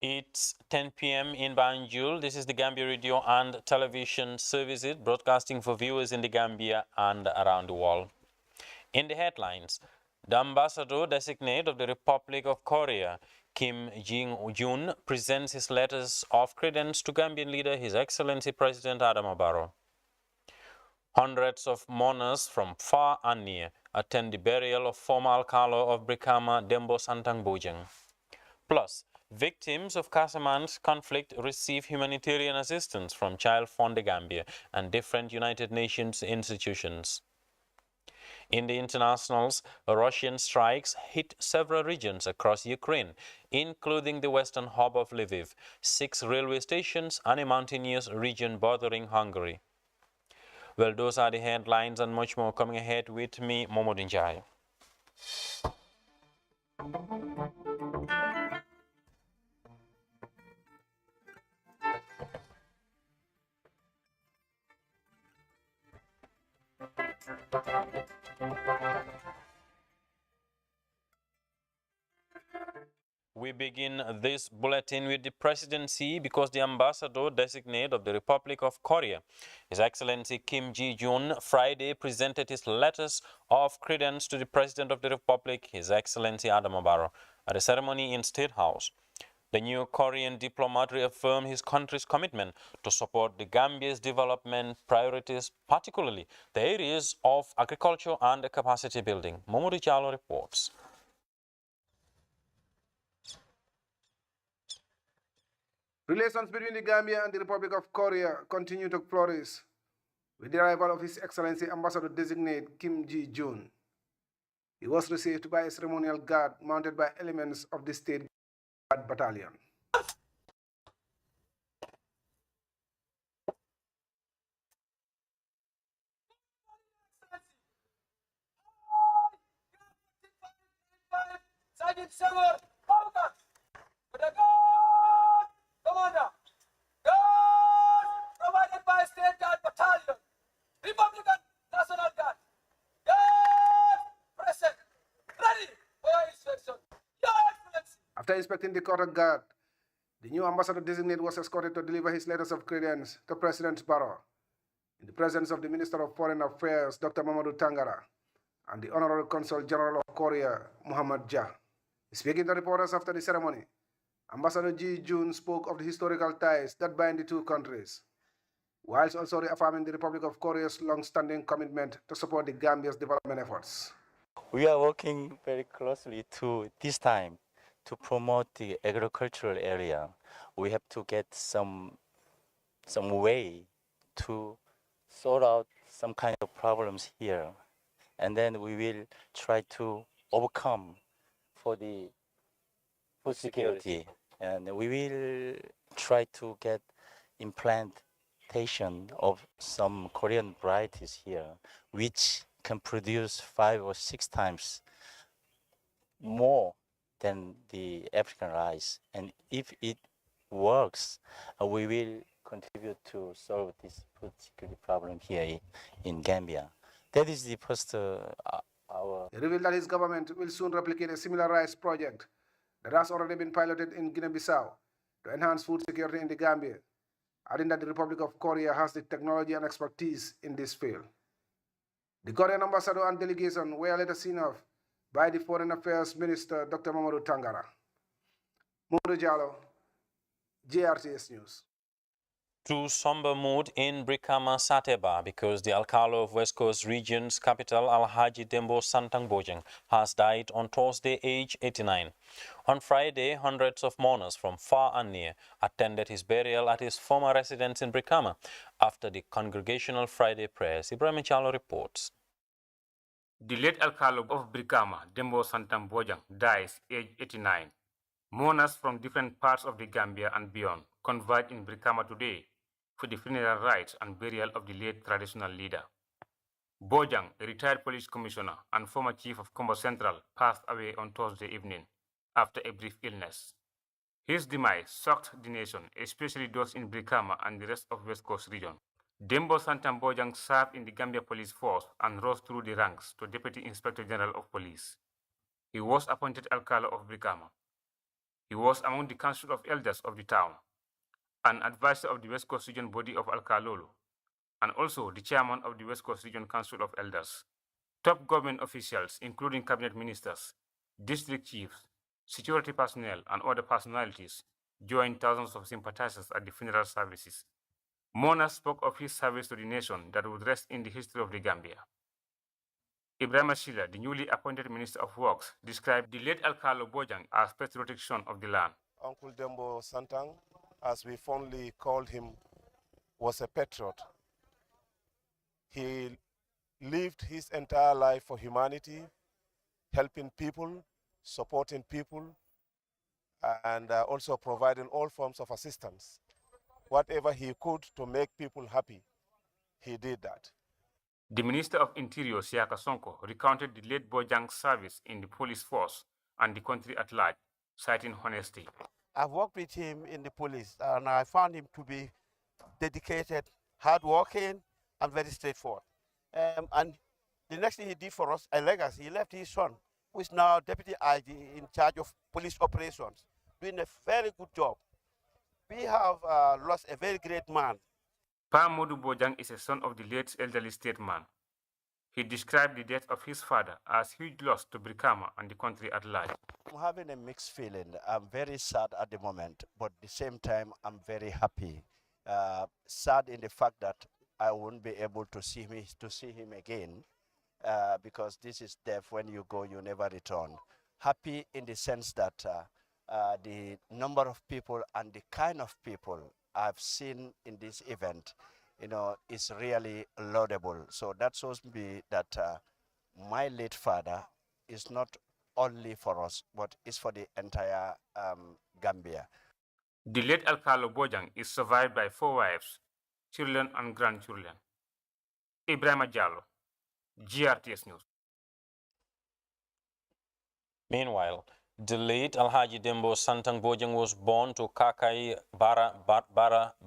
It's 10 p.m. in Banjul. This is the Gambia Radio and Television Services broadcasting for viewers in the Gambia and around the world. In the headlines, the ambassador designate of the Republic of Korea, Kim Jong-un, presents his letters of credence to Gambian leader, His Excellency President Adama Barrow. Hundreds of mourners from far and near attend the burial of former Alcalo of Brikama, Dembo Santang Bojang. Plus, victims of Casamance conflict receive humanitarian assistance from Child Fund Gambia and different United Nations institutions. In the internationals, Russian strikes hit several regions across Ukraine, including the western hub of Lviv, 6 railway stations, and a mountainous region bordering Hungary. Well, those are the headlines and much more coming ahead with me, Momo Dinjai. We begin this bulletin with the presidency because the ambassador designate of the Republic of Korea, His Excellency Kim Ji-jun, Friday presented his letters of credence to the President of the Republic, His Excellency Adama Barrow, at a ceremony in State House. The new Korean diplomat reaffirmed his country's commitment to support the Gambia's development priorities, particularly the areas of agriculture and capacity building. Momodu Jalo reports. Relations between the Gambia and the Republic of Korea continue to flourish with the arrival of His Excellency Ambassador Designate Kim Ji-jun. He was received by a ceremonial guard mounted by elements of the State Guard Battalion. Sergeant Samuel Falcon, with the Commander, guard provided by State Guard Battalion, Republican National Guard, guard present, ready for your inspection. Your Excellency. After inspecting the quarter guard, the new ambassador designate was escorted to deliver his letters of credence to President Barrow in the presence of the Minister of Foreign Affairs, Dr. Mamadou Tangara, and the Honorary Consul General of Korea, Muhammad Jah. Speaking to reporters after the ceremony, Ambassador Ji-jun spoke of the historical ties that bind the two countries, whilst also reaffirming the Republic of Korea's long-standing commitment to support the Gambia's development efforts. We are working very closely this time to promote the agricultural area. We have to get some way to sort out some kind of problems here, and then we will try to overcome for the food security, and we will try to get implantation of some Korean varieties here, which can produce 5 or 6 times more than the African rice. And if it works, we will contribute to solve this food security problem here in Gambia. That is the first He revealed that his government will soon replicate a similar rice project that has already been piloted in Guinea-Bissau to enhance food security in the Gambia, adding that the Republic of Korea has the technology and expertise in this field. The Korean ambassador and delegation were later seen off by the Foreign Affairs Minister, Dr. Mamadou Tangara. Momodu Jallo, JRTS News. To somber mood in Brikama Sateba because the Alcalo of West Coast Region's capital, Alhaji Dembo Santang Bojang, has died on Thursday, age 89. On Friday, hundreds of mourners from far and near attended his burial at his former residence in Brikama after the congregational Friday prayers. Ibrahim Chalo reports. The late Alcalo of Brikama, Dembo Santang Bojang, dies age 89. Mourners from different parts of the Gambia and beyond converged in Brikama today for the funeral rites and burial of the late traditional leader. Bojang, a retired police commissioner and former chief of Combo Central, passed away on Thursday evening after a brief illness. His demise shocked the nation, especially those in Brikama and the rest of West Coast region. Dembo Santam Bojang served in the Gambia Police Force and rose through the ranks to Deputy Inspector General of Police. He was appointed Alcala of Brikama. He was among the Council of Elders of the town, an advisor of the West Coast Region body of Alcalolo, and also the chairman of the West Coast Region Council of Elders. Top government officials, including cabinet ministers, district chiefs, security personnel, and other personalities, joined thousands of sympathizers at the funeral services. Mona spoke of his service to the nation that would rest in the history of the Gambia. Ibrahim Ashila, the newly appointed Minister of Works, described the late Alcalo Bojang as patriotic son of the land. Uncle Dembo Santang, as we fondly called him, was a patriot. He lived his entire life for humanity, helping people, supporting people, and also providing all forms of assistance. Whatever he could to make people happy, he did that. The Minister of Interior, Siaka Sonko, recounted the late Bojang's service in the police force and the country at large, citing honesty. I've worked with him in the police, and I found him to be dedicated, hardworking, and very straightforward. And the next thing he did for us, a legacy, he left his son, who is now Deputy IG in charge of police operations, doing a very good job. We have lost a very great man. Pa Modu Bojang is a son of the late elderly statesman. He described the death of his father as huge loss to Brikama and the country at large. I'm having a mixed feeling. I'm very sad at the moment, but at the same time, I'm very happy. Sad in the fact that I won't be able to see him again, because this is death. When you go, you never return. Happy in the sense that the number of people and the kind of people I've seen in this event, is really laudable. So that shows me that my late father is not only for us, but is for the entire Gambia. The late Alcalo Bojang is survived by 4 wives, children and grandchildren. Ibrahim Jallo, GRTS News. Meanwhile, the late Alhaji Dembo Santang Bojang was born to Kakai Bara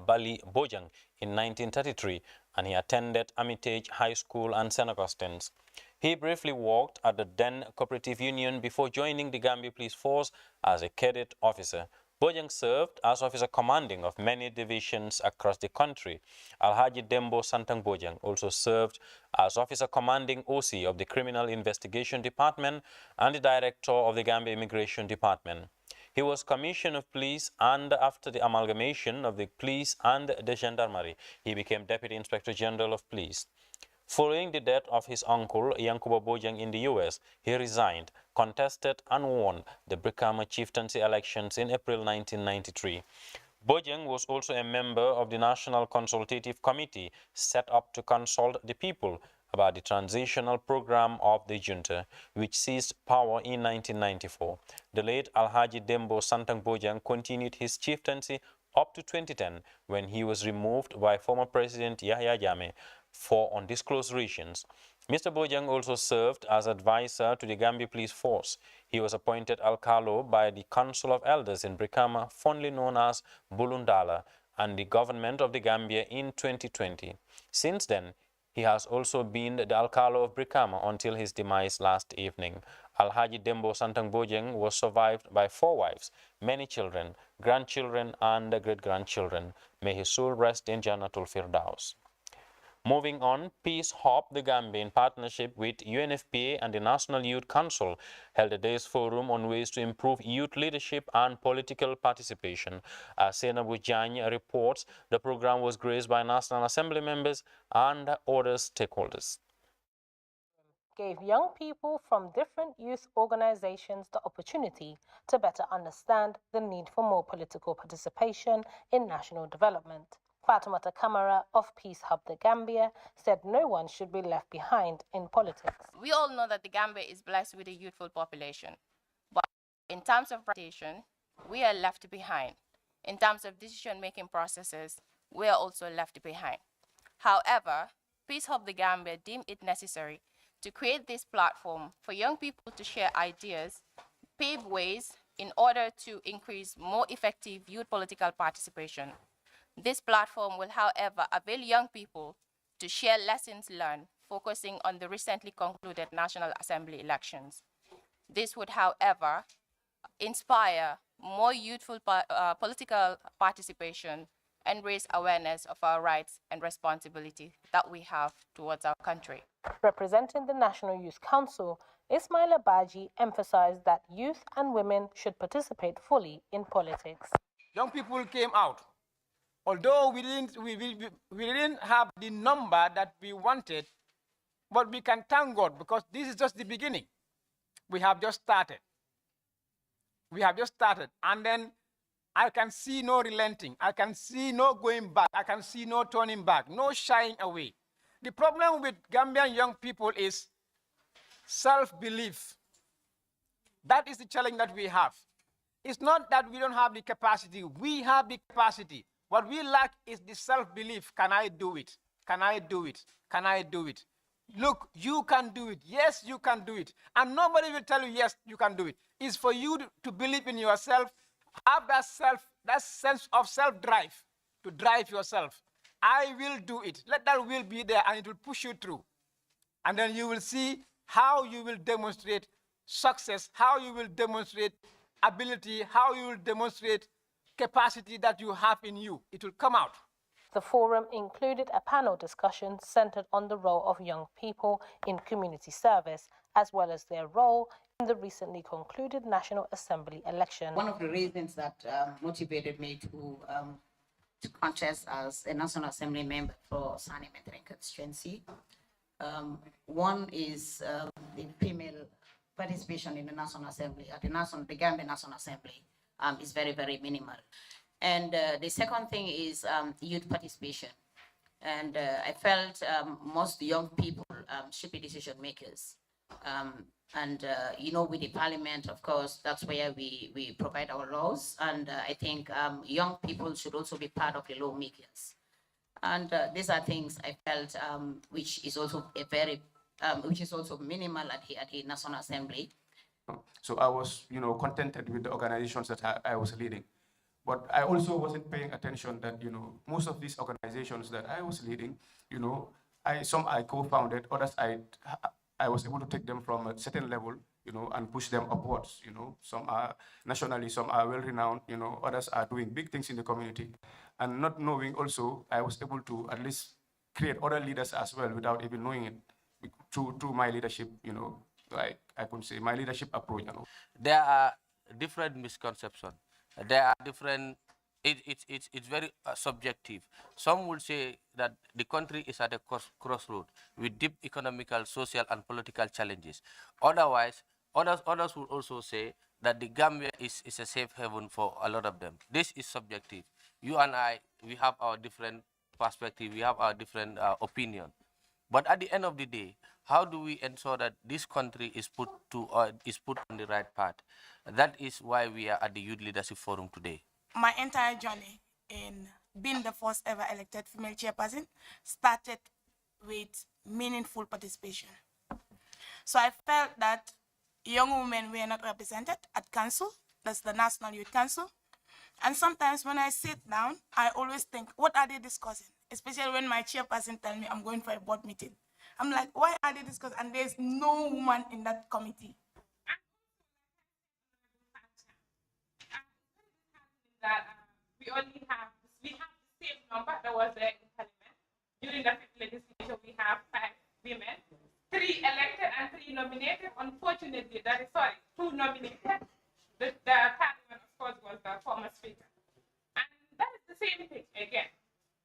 Bali Bojang in 1933, and he attended Armitage High School and St. Augustine's. He briefly worked at the then Cooperative Union before joining the Gambia Police Force as a cadet officer. Bojang served as officer commanding of many divisions across the country. Alhaji Dembo Santang Bojang also served as officer commanding OC of the Criminal Investigation Department and the director of the Gambia Immigration Department. He was Commissioner of Police, and after the amalgamation of the police and the gendarmerie, he became Deputy Inspector General of Police. Following the death of his uncle, Yankuba Bojang, in the U.S., he resigned, contested and won the Brikama chieftaincy elections in April 1993. Bojang was also a member of the National Consultative Committee set up to consult the people about the transitional program of the junta, which seized power in 1994. The late Alhaji Dembo Santang Bojang continued his chieftaincy up to 2010, when he was removed by former President Yahya Jammeh for undisclosed reasons. Mr. Bojang also served as advisor to the Gambia Police Force. He was appointed Alcalo by the Council of Elders in Brikama, fondly known as Bulundala, and the government of the Gambia in 2020. Since then, he has also been the Alcalo of Brikama until his demise last evening. Alhaji Dembo Santang Bojang was survived by 4 wives, many children, grandchildren, and great-grandchildren. May his soul rest in Jannatul Firdaus. Moving on, Peace Hub, the Gambia, in partnership with UNFPA and the National Youth Council, held a day's forum on ways to improve youth leadership and political participation. As Senabu Janya reports, the program was graced by National Assembly members and other stakeholders. Gave young people from different youth organizations the opportunity to better understand the need for more political participation in national development. Fatoumata Kamara of Peace Hub the Gambia said no one should be left behind in politics. We all know that the Gambia is blessed with a youthful population, but in terms of participation, we are left behind. In terms of decision-making processes, we are also left behind. However, Peace Hub the Gambia deemed it necessary to create this platform for young people to share ideas, pave ways in order to increase more effective youth political participation. This platform will, however, avail young people to share lessons learned, focusing on the recently concluded National Assembly elections. This would, however, inspire more youthful political participation and raise awareness of our rights and responsibility that we have towards our country. Representing the National Youth Council, Ismaila Baji emphasized that youth and women should participate fully in politics. Young people came out. Although we didn't have the number that we wanted, but we can thank God because this is just the beginning. We have just started. We have just started, and then I can see no relenting. I can see no going back. I can see no turning back, no shying away. The problem with Gambian young people is self-belief. That is the challenge that we have. It's not that we don't have the capacity. We have the capacity. What we lack is the self-belief. Can I do it? Can I do it? Can I do it? Look, you can do it. Yes, you can do it. And nobody will tell you, yes, you can do it. It's for you to believe in yourself, have that sense of self-drive, to drive yourself. I will do it. Let that will be there and it will push you through. And then you will see how you will demonstrate success, how you will demonstrate ability, how you will demonstrate capacity that you have in you. It will come out. The forum included a panel discussion centered on the role of young people in community service, as well as their role in the recently concluded National Assembly election. One of the reasons that motivated me to contest as a National Assembly member for Sani Mentoring constituency, one is the female participation in the National Assembly, at the Gambia National Assembly is very, very minimal. And the second thing is youth participation. And I felt most young people should be decision makers. You know, with the parliament, of course, that's where we provide our laws. And I think young people should also be part of the lawmakers. And these are things I felt which is also which is also minimal at the National Assembly. So I was, you know, contented with the organizations that I was leading. But I also wasn't paying attention that, you know, most of these organizations that I was leading, you know, some I co-founded, others I was able to take them from a certain level, you know, and push them upwards, you know. Some are nationally, some are well-renowned, you know, others are doing big things in the community. And not knowing also, I was able to at least create other leaders as well without even knowing it through my leadership, you know, like I could say my leadership approach, you know. There are different misconceptions. There are different, it's very subjective. Some would say that the country is at a crossroad with deep economical, social, and political challenges. Otherwise, others would also say that the Gambia is a safe haven for a lot of them. This is subjective. You and I, we have our different perspective, we have our different opinion. But at the end of the day, how do we ensure that this country is put on the right path? That is why we are at the Youth Leadership Forum today. My entire journey in being the first ever elected female chairperson started with meaningful participation. So I felt that young women were not represented at council, that's the National Youth Council. And sometimes when I sit down, I always think, what are they discussing? Especially when my chairperson tells me I'm going for a board meeting. I'm like, why are they discussing? And there's no woman in that committee. That we have the same number that was there in Parliament. During the fifth legislature, we have 5 women, 3 elected and 3 nominated. Unfortunately, 2 nominated. The Parliament, of course, was the former speaker. And that is the same thing again.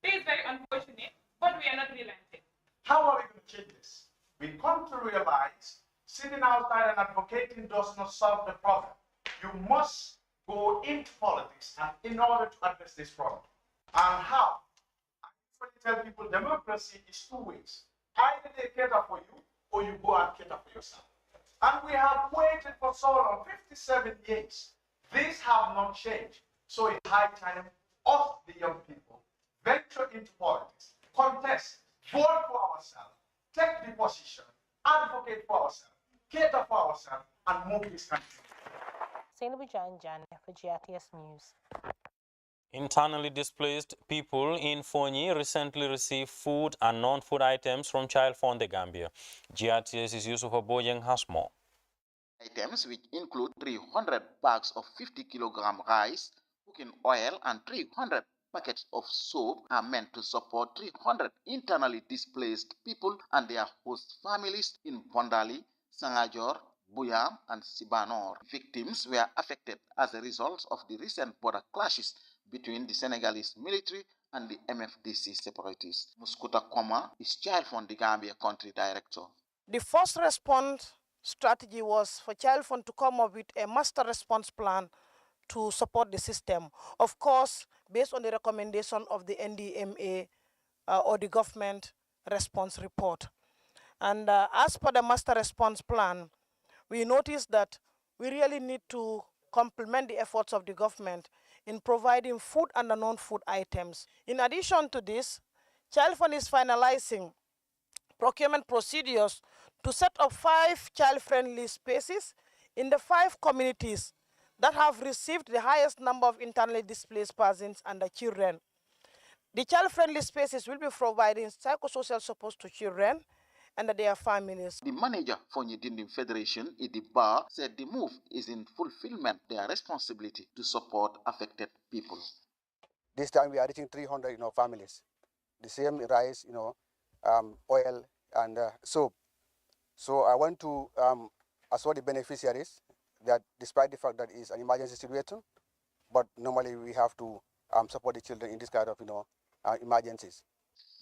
This is very unfortunate, but we are not relenting. How are we going to change this? We come to realize sitting outside and advocating does not solve the problem. You must go into politics in order to address this problem. And how? I usually tell people democracy is 2 ways. Either they cater for you or you go and cater for yourself. And we have waited for so long, 57 years. These have not changed. So it's high time us, the young people, venture into politics, contest, vote for our ourselves, take the position, advocate for ourselves, cater for ourselves, and move this country. Zainabu Jan for GRTS News. Internally displaced people in Fonyi recently received food and non-food items from Child Fund the Gambia. GRTS's Yusuf Abojang has more. Items which include 300 bags of 50-kilogram rice, cooking oil, and 300 packets of soap are meant to support 300 internally displaced people and their host families in Bondali, Sangajor, Buyam, and Sibanor. Victims were affected as a result of the recent border clashes between the Senegalese military and the MFDC separatists. Muskuta Koma is Child Fund the Gambia country director. The first response strategy was for Child Fund to come up with a master response plan to support the system. Of course, based on the recommendation of the NDMA or the government response report. And as per the master response plan, we noticed that we really need to complement the efforts of the government in providing food and non-food items. In addition to this, Child Fund is finalizing procurement procedures to set up 5 child-friendly spaces in the 5 communities that have received the highest number of internally displaced persons and the children. The child-friendly spaces will be providing psychosocial support to children and their families. The manager for Nyidindim Federation, Idi Ba, said the move is in fulfillment their responsibility to support affected people. This time we are reaching 300, families. The same rice, oil and soap. So I want to assure the beneficiaries that despite the fact that it's an emergency situation, but normally we have to support the children in this kind of, emergencies.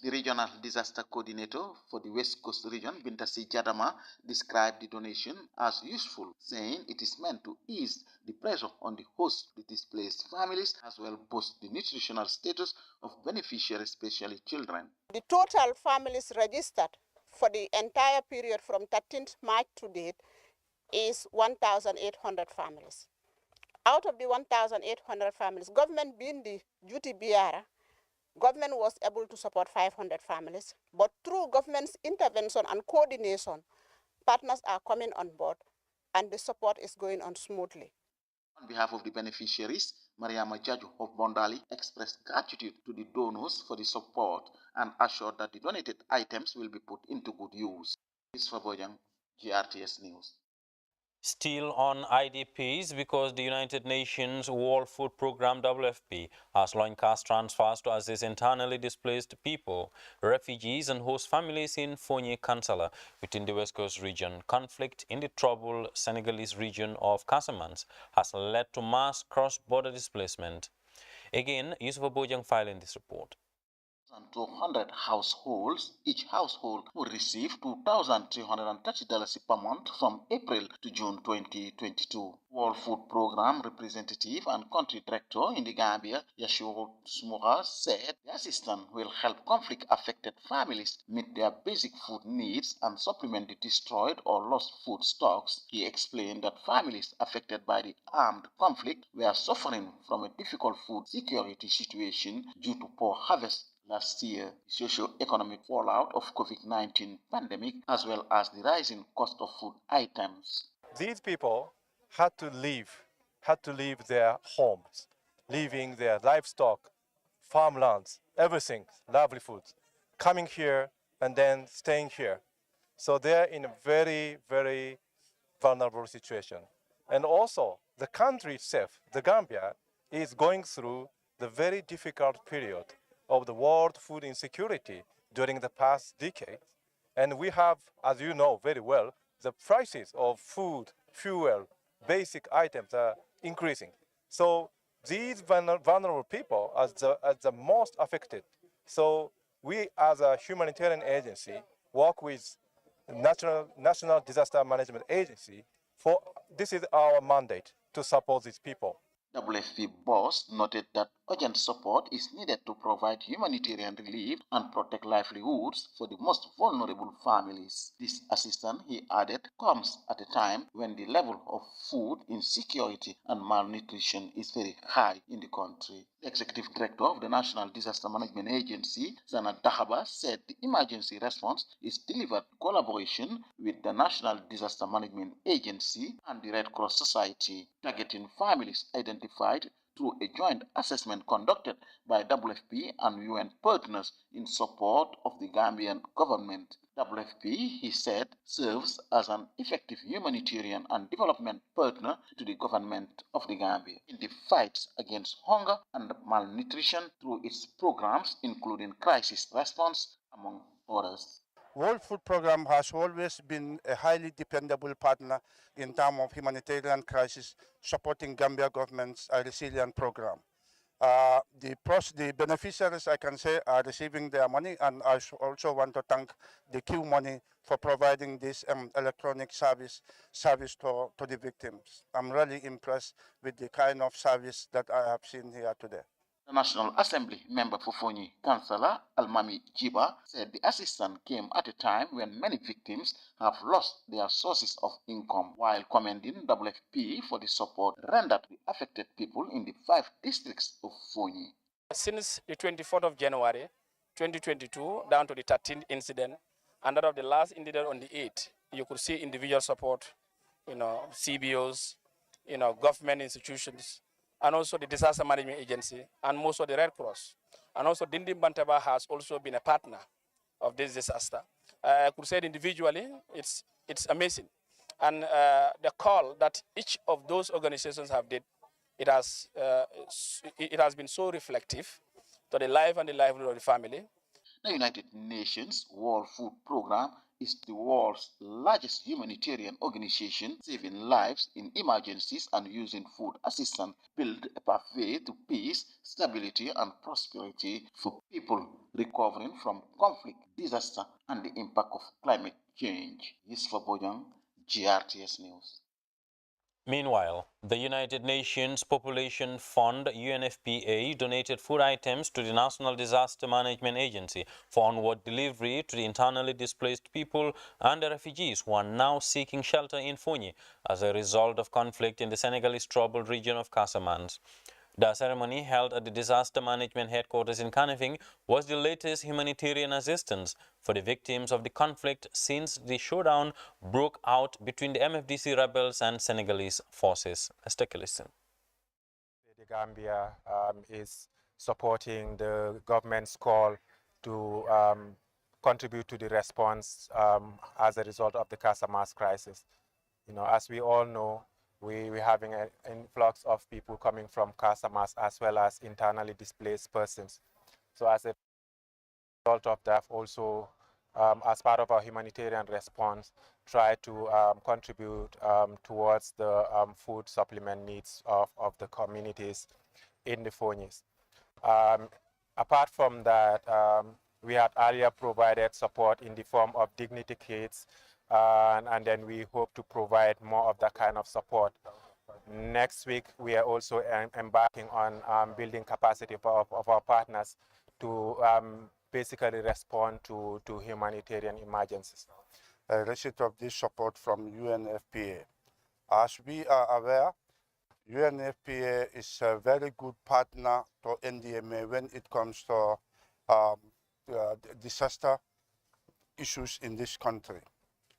The regional disaster coordinator for the West Coast region, Bintasi Jadama, described the donation as useful, saying it is meant to ease the pressure on the host, the displaced families, as well boost the nutritional status of beneficiaries, especially children. The total families registered for the entire period from 13th March to date is 1,800 families. Out of the 1,800 families, government being the duty bearer, government was able to support 500 families, but through government's intervention and coordination, partners are coming on board and the support is going on smoothly. On behalf of the beneficiaries, Mariama Jaju of Bondali expressed gratitude to the donors for the support and assured that the donated items will be put into good use. This is Fabojang, GRTS News. Still on IDPs, because the United Nations World Food Programme WFP has launched cash transfers to assist internally displaced people, refugees and host families in Fonyi Kansala within the West Coast region. Conflict in the troubled Senegalese region of Casamance has led to mass cross-border displacement. Again, Yusuf Abojang filed in this report. 200 households, each household will receive $2,330 per month from April to June 2022. World Food Programme representative and country director in the Gambia, Yashiro Smura, said the assistance will help conflict-affected families meet their basic food needs and supplement the destroyed or lost food stocks. He explained that families affected by the armed conflict were suffering from a difficult food security situation due to poor harvest last year, socio-economic fallout of COVID-19 pandemic, as well as the rising cost of food items. These people had to leave their homes, leaving their livestock, farmlands, everything, livelihoods, coming here and then staying here. So they're in a very, very vulnerable situation. And also, the country itself, the Gambia, is going through the very difficult period of the world food insecurity during the past decade. And we have, as you know very well, the prices of food, fuel, basic items are increasing. So these vulnerable people are the most affected. So we as a humanitarian agency work with National Disaster Management Agency. This is our mandate to support these people. WFP boss noted that urgent support is needed to provide humanitarian relief and protect livelihoods for the most vulnerable families. This assistance, he added, comes at a time when the level of food insecurity and malnutrition is very high in the country. The executive director of the National Disaster Management Agency, Zanat Dahaba, said the emergency response is delivered in collaboration with the National Disaster Management Agency and the Red Cross Society, targeting families identified through a joint assessment conducted by WFP and UN partners in support of the Gambian government. WFP, he said, serves as an effective humanitarian and development partner to the government of the Gambia in the fight against hunger and malnutrition through its programs, including crisis response, among others. World Food Programme has always been a highly dependable partner in terms of humanitarian crisis, supporting Gambia government's resilient program. The beneficiaries, I can say, are receiving their money, and I also want to thank the Q Money for providing this electronic service to the victims. I'm really impressed with the kind of service that I have seen here today. The National Assembly member for Fonyi, Councillor Almami Jiba, said the assistance came at a time when many victims have lost their sources of income, while commending WFP for the support rendered to affected people in the 5 districts of Fonyi. Since the 24th of January 2022 down to the 13th incident, and that of the last incident on the 8th, you could see individual support, CBOs, government institutions, and also the Disaster Management Agency, and most of the Red Cross. And also Dindim Bantaba has also been a partner of this disaster. I could say individually, it's amazing. And the call that each of those organizations have did, it has been so reflective to the life and the livelihood of the family. The United Nations World Food Programme is the world's largest humanitarian organization, saving lives in emergencies and using food assistance, build a pathway to peace, stability, and prosperity for people recovering from conflict, disaster, and the impact of climate change. Yusfa Bojang, GRTS News. Meanwhile, the United Nations Population Fund, UNFPA, donated food items to the National Disaster Management Agency for onward delivery to the internally displaced people and the refugees who are now seeking shelter in Fonyi as a result of conflict in the Senegalese troubled region of Casamance. The ceremony held at the Disaster Management Headquarters in Kanifing was the latest humanitarian assistance for the victims of the conflict since the showdown broke out between the MFDC rebels and Senegalese forces. Let's take a listen. The Gambia is supporting the government's call to contribute to the response as a result of the Casamance crisis. As we all know, we're having an influx of people coming from Casamance as well as internally displaced persons. So as a result of that, also as part of our humanitarian response, try to contribute towards the food supplement needs of the communities in the Fonyis. Apart from that, we had earlier provided support in the form of dignity kits, and then we hope to provide more of that kind of support. Next week, we are also embarking on building capacity of our partners to basically respond to humanitarian emergencies. A receipt of this support from UNFPA. As we are aware, UNFPA is a very good partner to NDMA when it comes to disaster issues in this country.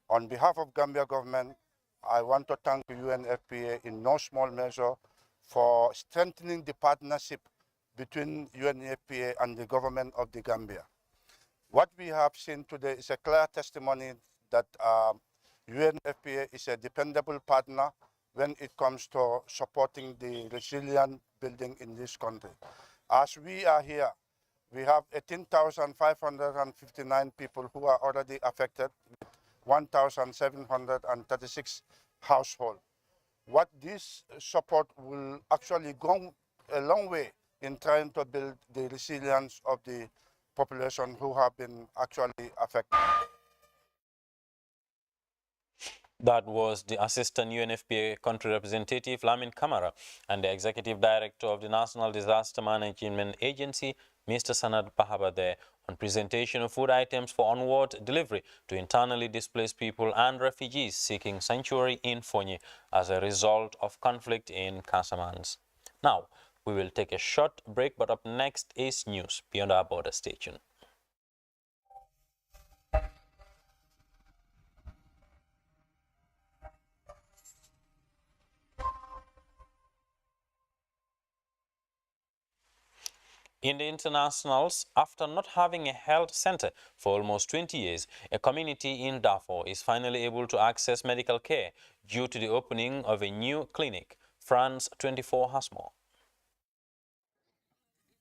On behalf of Gambia government, I want to thank UNFPA in no small measure for strengthening the partnership between UNFPA and the government of the Gambia. What we have seen today is a clear testimony that UNFPA is a dependable partner when it comes to supporting the resilient building in this country. As we are here, we have 18,559 people who are already affected, 1,736 households. What this support will actually go a long way in trying to build the resilience of the population who have been actually affected. That was the Assistant UNFPA Country Representative Lamin Kamara and the Executive Director of the National Disaster Management Agency, Mr. Sanad Bahaba, there on presentation of food items for onward delivery to internally displaced people and refugees seeking sanctuary in Fonyi as a result of conflict in Casamance. Now, we will take a short break, but up next is news beyond our border station. In the internationals, after not having a health center for almost 20 years, a community in Darfur is finally able to access medical care due to the opening of a new clinic. France 24 has more.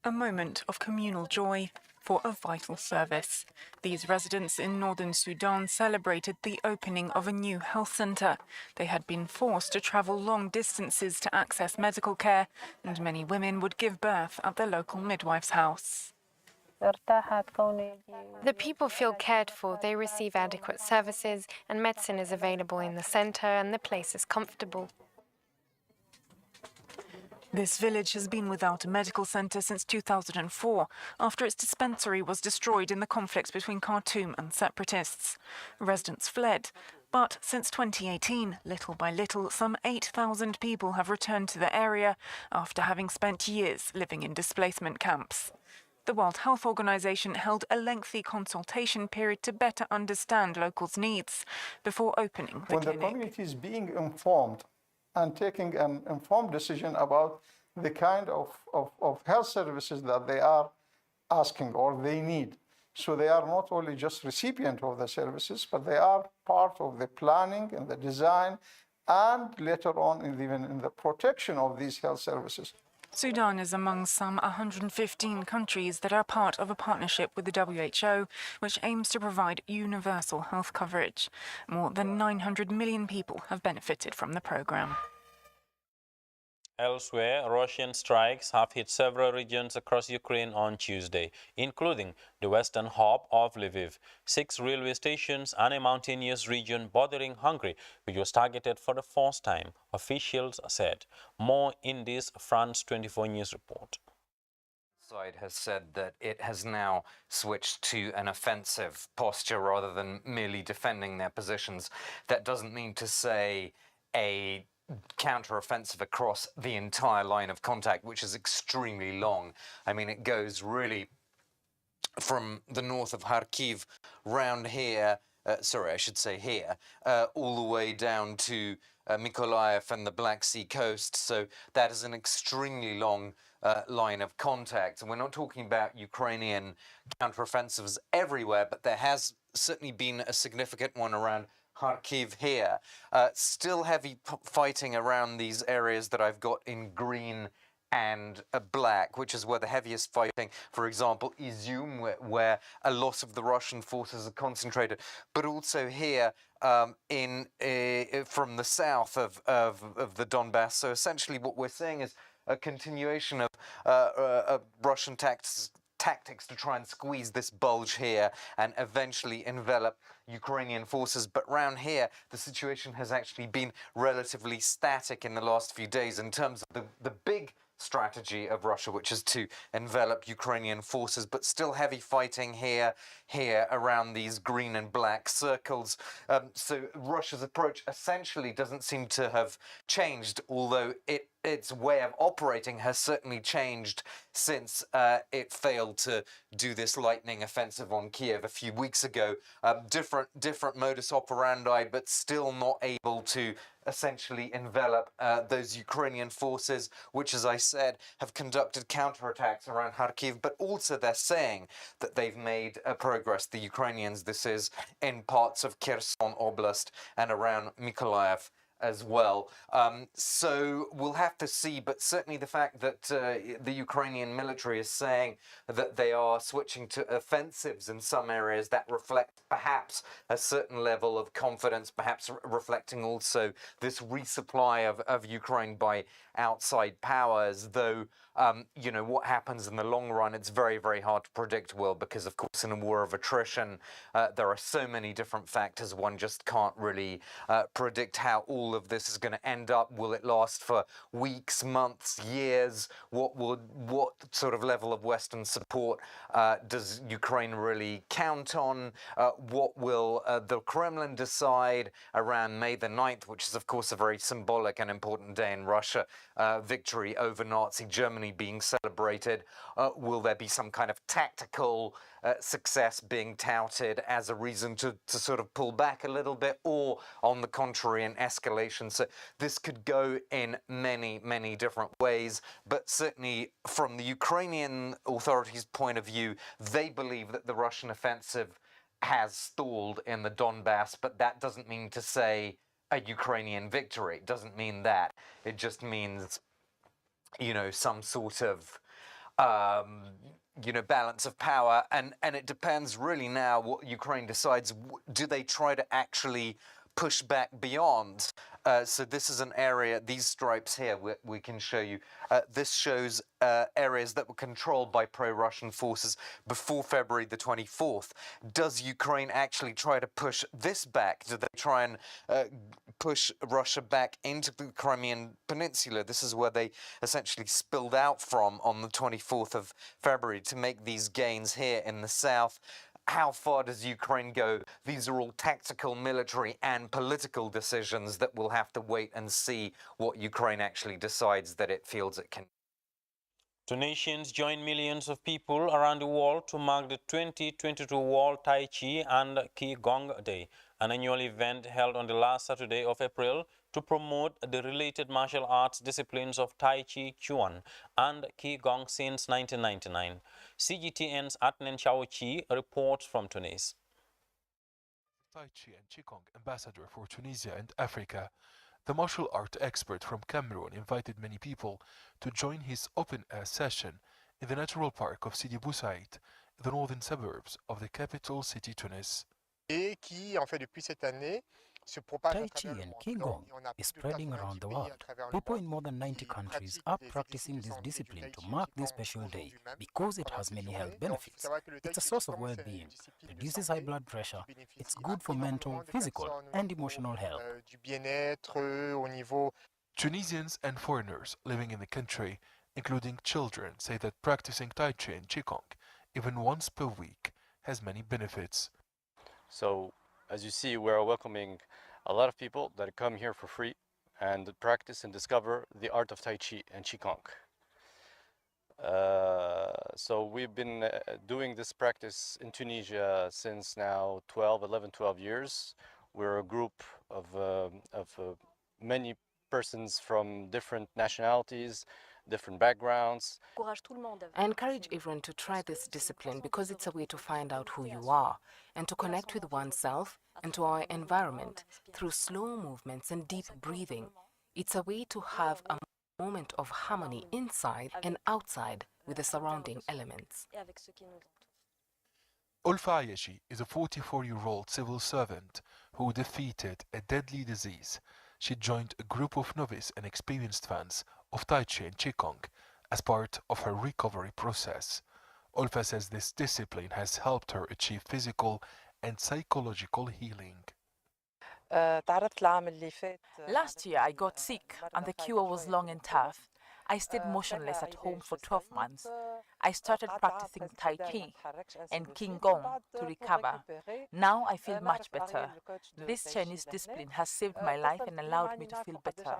A moment of communal joy for a vital service. These residents in northern Sudan celebrated the opening of a new health centre. They had been forced to travel long distances to access medical care, and many women would give birth at the local midwife's house. The people feel cared for, they receive adequate services, and medicine is available in the centre, and the place is comfortable. This village has been without a medical centre since 2004, after its dispensary was destroyed in the conflicts between Khartoum and separatists. Residents fled, but since 2018, little by little, some 8,000 people have returned to the area after having spent years living in displacement camps. The World Health Organization held a lengthy consultation period to better understand locals' needs before opening the when clinic. The community is being informed and taking an informed decision about the kind of health services that they are asking or they need. So they are not only just recipient of the services, but they are part of the planning and the design and later on even in the protection of these health services. Sudan is among some 115 countries that are part of a partnership with the WHO, which aims to provide universal health coverage. More than 900 million people have benefited from the program. Elsewhere, Russian strikes have hit several regions across Ukraine on Tuesday, including the western hub of Lviv, 6 railway stations and a mountainous region bordering Hungary, which was targeted for the first time, officials said. More in this France 24 News report. Side has said that it has now switched to an offensive posture rather than merely defending their positions. That doesn't mean to say a counter-offensive across the entire line of contact, which is extremely long. I mean, it goes really from the north of Kharkiv round here, sorry, I should say here, all the way down to Mykolaiv and the Black Sea coast. So that is an extremely long line of contact. And we're not talking about Ukrainian counteroffensives everywhere, but there has certainly been a significant one around Kharkiv here. Still heavy fighting around these areas that I've got in green and black, which is where the heaviest fighting, for example, Izium, where a lot of the Russian forces are concentrated, but also here from the south of the Donbass. So essentially what we're seeing is a continuation of Russian tactics to try and squeeze this bulge here and eventually envelop Ukrainian forces. But round here, the situation has actually been relatively static in the last few days in terms of the big strategy of Russia, which is to envelop Ukrainian forces, but still heavy fighting here around these green and black circles. So Russia's approach essentially doesn't seem to have changed, although its way of operating has certainly changed since it failed to do this lightning offensive on Kiev a few weeks ago. Different modus operandi, but still not able to essentially envelop those Ukrainian forces, which, as I said, have conducted counterattacks around Kharkiv, but also they're saying that they've made progress, the Ukrainians, this is, in parts of Kherson Oblast and around Mykolaiv as well. So we'll have to see, but certainly the fact that the Ukrainian military is saying that they are switching to offensives in some areas, that reflect perhaps a certain level of confidence, perhaps reflecting also this resupply of Ukraine by outside powers, though you know, what happens in the long run, it's very, very hard to predict, Will, because of course in a war of attrition, there are so many different factors. One just can't really predict how all of this is going to end up. Will it last for weeks, months, years? What sort of level of Western support does Ukraine really count on? What will the Kremlin decide around May the 9th, which is of course a very symbolic and important day in Russia, victory over Nazi Germany being celebrated? Will there be some kind of tactical success being touted as a reason to sort of pull back a little bit, or on the contrary, an escalation? So this could go in many, many different ways, but certainly from the Ukrainian authorities' point of view, they believe that the Russian offensive has stalled in the Donbass, but that doesn't mean to say a Ukrainian victory. It doesn't mean that. It just means, you know, some sort of you know, balance of power, and it depends really now what Ukraine decides. Do they try to actually push back beyond? So this is an area, these stripes here we can show you. This shows areas that were controlled by pro-Russian forces before February the 24th. Does Ukraine actually try to push this back? Do they try and push Russia back into the Crimean Peninsula? This is where they essentially spilled out from on the 24th of February to make these gains here in the south. How far does Ukraine go? These are all tactical, military and political decisions that we'll have to wait and see what Ukraine actually decides that it feels it can. Tunisians join millions of people around the world to mark the 2022 World Tai Chi and Qigong Day, an annual event held on the last Saturday of April to promote the related martial arts disciplines of Tai Chi Chuan and Qigong since 1999. CGTN's Adnan Chaouchi reports from Tunis. Tai Chi and Qigong ambassador for Tunisia and Africa, the martial art expert from Cameroon invited many people to join his open-air session in the natural park of Sidi Bou Said, the northern suburbs of the capital city Tunis. Tai Chi and Qigong is spreading around the world. People in more than 90 countries are practicing this discipline to mark this special day because it has many health benefits. It's a source of well-being, reduces high blood pressure, it's good for mental, physical and emotional health. Tunisians and foreigners living in the country, including children, say that practicing Tai Chi and Qigong, even once per week, has many benefits. So, as you see, we're welcoming a lot of people that come here for free and practice and discover the art of Tai Chi and Qigong. So we've been doing this practice in Tunisia since now 12 years. We're a group of many persons from different nationalities, different backgrounds. I encourage everyone to try this discipline because it's a way to find out who you are and to connect with oneself and to our environment through slow movements and deep breathing. It's a way to have a moment of harmony inside and outside with the surrounding elements. Ulfa Ayashi is a 44-year-old civil servant who defeated a deadly disease. She joined a group of novice and experienced fans of Tai Chi and Qigong as part of her recovery process. Ulfa says this discipline has helped her achieve physical and psychological healing. Last year I got sick and the cure was long and tough. I stayed motionless at home for 12 months. I started practicing Tai Chi and Qigong to recover. Now I feel much better. This Chinese discipline has saved my life and allowed me to feel better.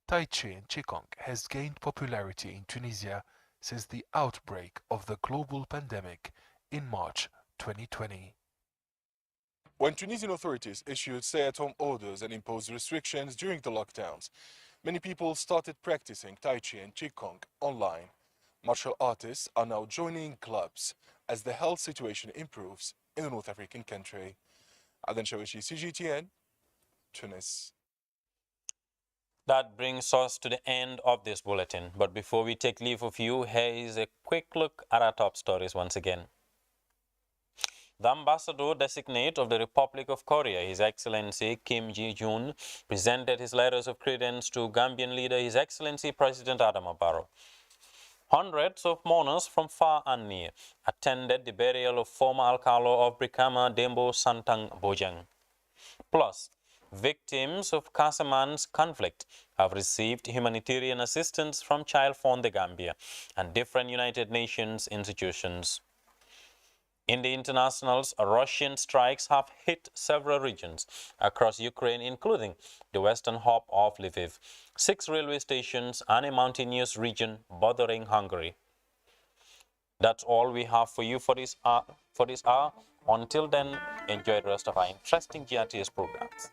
Tai Chi and Qigong has gained popularity in Tunisia since the outbreak of the global pandemic in March 2020. When Tunisian authorities issued stay-at-home orders and imposed restrictions during the lockdowns, many people started practicing Tai Chi and Qigong online. Martial artists are now joining clubs as the health situation improves in the North African country. Adnan Chaouchi, CGTN, Tunis. That brings us to the end of this bulletin. But before we take leave of you, here is a quick look at our top stories once again. The ambassador-designate of the Republic of Korea, His Excellency Kim Ji-jun, presented his letters of credence to Gambian leader, His Excellency President Adama Barrow. Hundreds of mourners from far and near attended the burial of former Alcalo of Brikama Dembo Santang Bojang. Plus, victims of Casamance conflict have received humanitarian assistance from Child Fund the Gambia and different United Nations institutions. In the internationals, Russian strikes have hit several regions across Ukraine, including the western hub of Lviv, 6 railway stations, and a mountainous region bordering Hungary. That's all we have for you for this hour. Until then, enjoy the rest of our interesting GRTS programs.